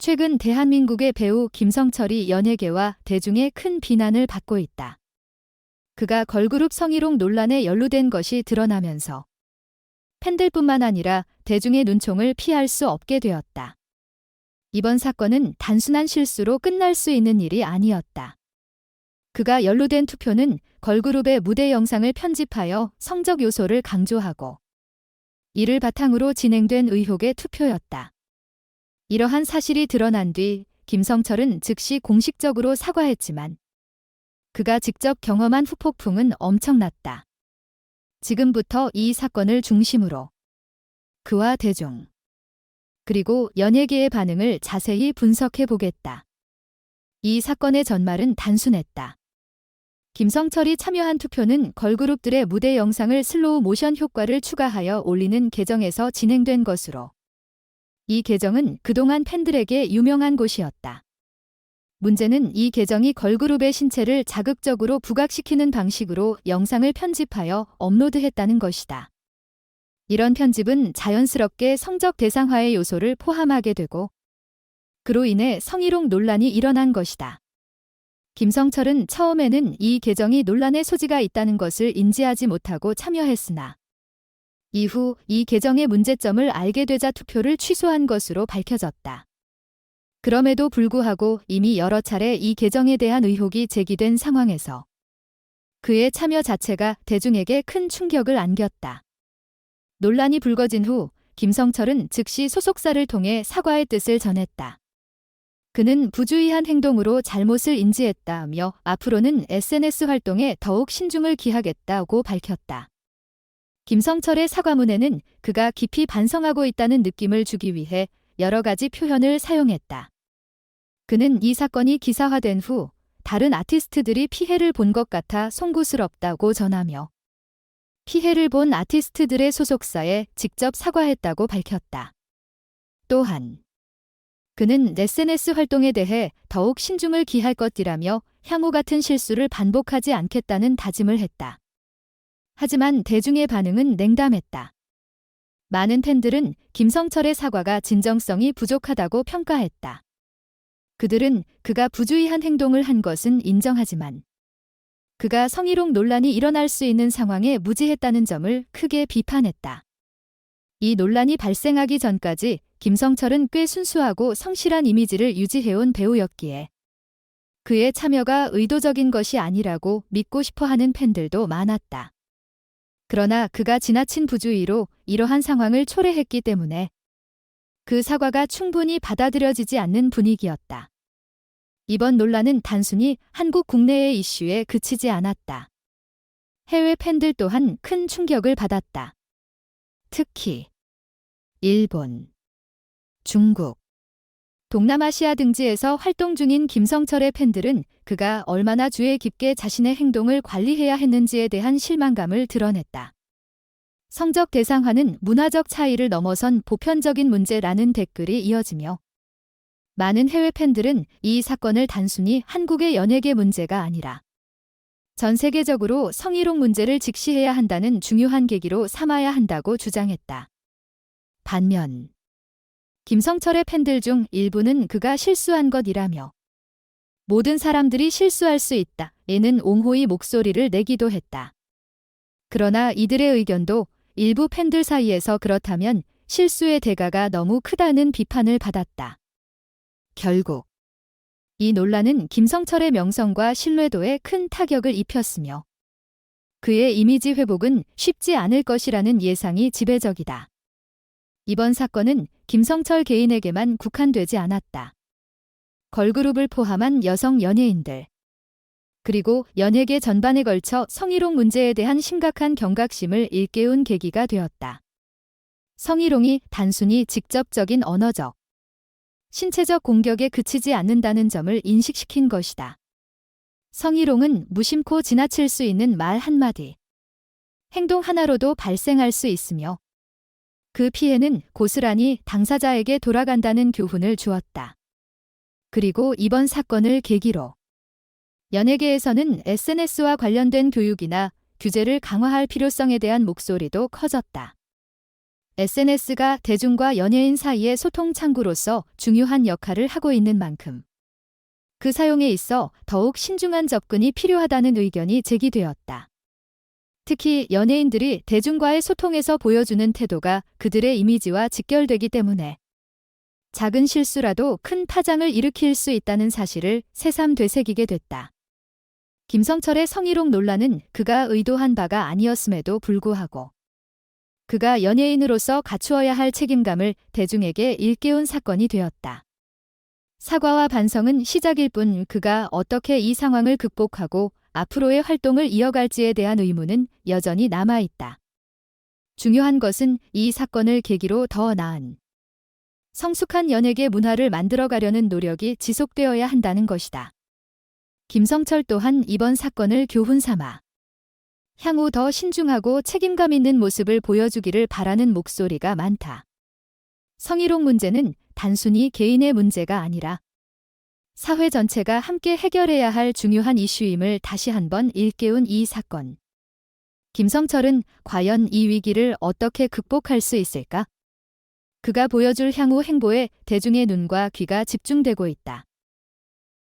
최근 대한민국의 배우 김성철이 연예계와 대중의 큰 비난을 받고 있다. 그가 걸그룹 성희롱 논란에 연루된 것이 드러나면서 팬들뿐만 아니라 대중의 눈총을 피할 수 없게 되었다. 이번 사건은 단순한 실수로 끝날 수 있는 일이 아니었다. 그가 연루된 투표는 걸그룹의 무대 영상을 편집하여 성적 요소를 강조하고 이를 바탕으로 진행된 의혹의 투표였다. 이러한 사실이 드러난 뒤 김성철은 즉시 공식적으로 사과했지만 그가 직접 경험한 후폭풍은 엄청났다. 지금부터 이 사건을 중심으로 그와 대중, 그리고 연예계의 반응을 자세히 분석해 보겠다. 이 사건의 전말은 단순했다. 김성철이 참여한 투표는 걸그룹들의 무대 영상을 슬로우 모션 효과를 추가하여 올리는 계정에서 진행된 것으로 이 계정은 그동안 팬들에게 유명한 곳이었다. 문제는 이 계정이 걸그룹의 신체를 자극적으로 부각시키는 방식으로 영상을 편집하여 업로드했다는 것이다. 이런 편집은 자연스럽게 성적 대상화의 요소를 포함하게 되고 그로 인해 성희롱 논란이 일어난 것이다. 김성철은 처음에는 이 계정이 논란의 소지가 있다는 것을 인지하지 못하고 참여했으나 이후 이 계정의 문제점을 알게 되자 투표를 취소한 것으로 밝혀졌다. 그럼에도 불구하고 이미 여러 차례 이 계정에 대한 의혹이 제기된 상황에서 그의 참여 자체가 대중에게 큰 충격을 안겼다. 논란이 불거진 후 김성철은 즉시 소속사를 통해 사과의 뜻을 전했다. 그는 부주의한 행동으로 잘못을 인지했다며 앞으로는 SNS 활동에 더욱 신중을 기하겠다고 밝혔다. 김성철의 사과문에는 그가 깊이 반성하고 있다는 느낌을 주기 위해 여러 가지 표현을 사용했다. 그는 이 사건이 기사화된 후 다른 아티스트들이 피해를 본 것 같아 송구스럽다고 전하며 피해를 본 아티스트들의 소속사에 직접 사과했다고 밝혔다. 또한 그는 SNS 활동에 대해 더욱 신중을 기할 것이라며 향후 같은 실수를 반복하지 않겠다는 다짐을 했다. 하지만 대중의 반응은 냉담했다. 많은 팬들은 김성철의 사과가 진정성이 부족하다고 평가했다. 그들은 그가 부주의한 행동을 한 것은 인정하지만 그가 성희롱 논란이 일어날 수 있는 상황에 무지했다는 점을 크게 비판했다. 이 논란이 발생하기 전까지 김성철은 꽤 순수하고 성실한 이미지를 유지해온 배우였기에 그의 참여가 의도적인 것이 아니라고 믿고 싶어하는 팬들도 많았다. 그러나 그가 지나친 부주의로 이러한 상황을 초래했기 때문에 그 사과가 충분히 받아들여지지 않는 분위기였다. 이번 논란은 단순히 한국 국내의 이슈에 그치지 않았다. 해외 팬들 또한 큰 충격을 받았다. 특히 일본, 중국, 동남아시아 등지에서 활동 중인 김성철의 팬들은 그가 얼마나 주의 깊게 자신의 행동을 관리해야 했는지에 대한 실망감을 드러냈다. 성적 대상화는 문화적 차이를 넘어선 보편적인 문제라는 댓글이 이어지며 많은 해외 팬들은 이 사건을 단순히 한국의 연예계 문제가 아니라 전 세계적으로 성희롱 문제를 직시해야 한다는 중요한 계기로 삼아야 한다고 주장했다. 반면 김성철의 팬들 중 일부는 그가 실수한 것이라며 모든 사람들이 실수할 수 있다. 에는 옹호의 목소리를 내기도 했다. 그러나 이들의 의견도 일부 팬들 사이에서 그렇다면 실수의 대가가 너무 크다는 비판을 받았다. 결국 이 논란은 김성철의 명성과 신뢰도에 큰 타격을 입혔으며 그의 이미지 회복은 쉽지 않을 것이라는 예상이 지배적이다. 이번 사건은 김성철 개인에게만 국한되지 않았다. 걸그룹을 포함한 여성 연예인들, 그리고 연예계 전반에 걸쳐 성희롱 문제에 대한 심각한 경각심을 일깨운 계기가 되었다. 성희롱이 단순히 직접적인 언어적, 신체적 공격에 그치지 않는다는 점을 인식시킨 것이다. 성희롱은 무심코 지나칠 수 있는 말 한마디, 행동 하나로도 발생할 수 있으며 그 피해는 고스란히 당사자에게 돌아간다는 교훈을 주었다. 그리고 이번 사건을 계기로 연예계에서는 SNS와 관련된 교육이나 규제를 강화할 필요성에 대한 목소리도 커졌다. SNS가 대중과 연예인 사이의 소통 창구로서 중요한 역할을 하고 있는 만큼 그 사용에 있어 더욱 신중한 접근이 필요하다는 의견이 제기되었다. 특히 연예인들이 대중과의 소통에서 보여주는 태도가 그들의 이미지와 직결되기 때문에 작은 실수라도 큰 파장을 일으킬 수 있다는 사실을 새삼 되새기게 됐다. 김성철의 성희롱 논란은 그가 의도한 바가 아니었음에도 불구하고 그가 연예인으로서 갖추어야 할 책임감을 대중에게 일깨운 사건이 되었다. 사과와 반성은 시작일 뿐 그가 어떻게 이 상황을 극복하고 앞으로의 활동을 이어갈지에 대한 의문은 여전히 남아있다. 중요한 것은 이 사건을 계기로 더 나은 성숙한 연예계 문화를 만들어가려는 노력이 지속되어야 한다는 것이다. 김성철 또한 이번 사건을 교훈 삼아 향후 더 신중하고 책임감 있는 모습을 보여주기를 바라는 목소리가 많다. 성희롱 문제는 단순히 개인의 문제가 아니라 사회 전체가 함께 해결해야 할 중요한 이슈임을 다시 한번 일깨운 이 사건. 김성철은 과연 이 위기를 어떻게 극복할 수 있을까? 그가 보여줄 향후 행보에 대중의 눈과 귀가 집중되고 있다.